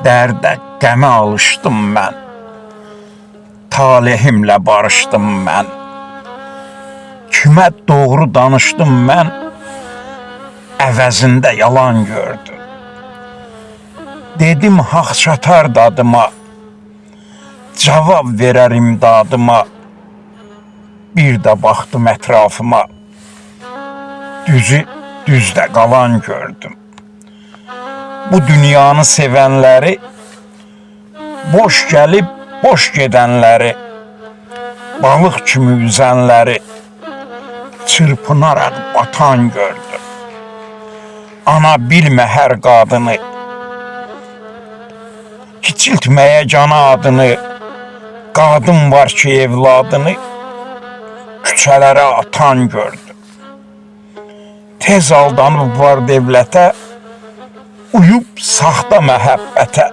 Dərdə, qəmə alışdım mən. Talihimlə barışdım mən. Kimə doğru danışdım mən, əvəzində yalan gördüm. Dedim haqq çatar dadıma, cavab verər imdadıma. Bir də baxdım ətrafıma, düzü düzdə qalan gördüm. Bu dünyanı sevənləri, boş gəlib boş gedənləri, balıq kimi üzənləri çırpınaraq batan gördüm. Ana bilmə hər qadını, kiçiltməyə cana adını, qadın var ki evladını küçələrə atan gördüm. Tez aldanıb var devlətə, uyub saxta məhəbbətə,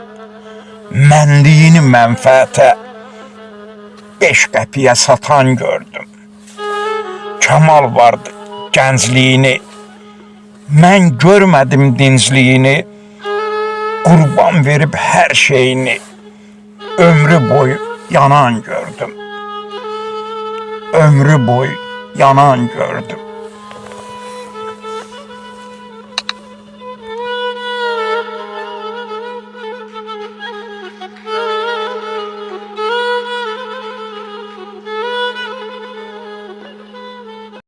mənliyini mənfəətə 5 qəpiyə satan gördüm. Kamal vardı gəncliyini, mən görmədim dincliyini, qurban verib hər şeyini ömrü boyu yanan gördüm. Ömrü boyu yanan gördüm.